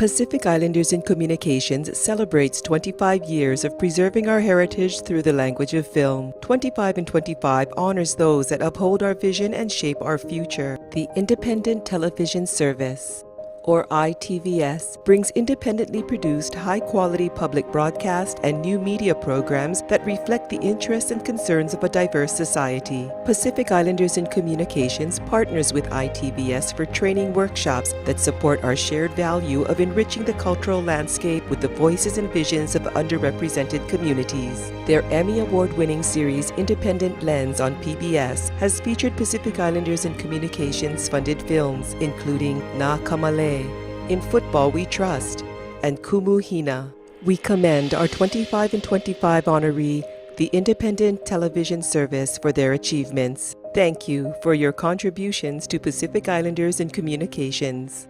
Pacific Islanders in Communications celebrates 25 years of preserving our heritage through the language of film. 25 and 25 honors those that uphold our vision and shape our future. The Independent Television Service, or ITVS, brings independently produced, high-quality public broadcast and new media programs that reflect the interests and concerns of a diverse society. Pacific Islanders in Communications partners with ITVS for training workshops that support our shared value of enriching the cultural landscape with the voices and visions of underrepresented communities. Their Emmy Award-winning series Independent Lens on PBS has featured Pacific Islanders in Communications funded films, including Na Kamale, In Football We Trust, and Kumuhina. We commend our 25 and 25 honoree, the Independent Television Service, for their achievements. Thank you for your contributions to Pacific Islanders in Communications.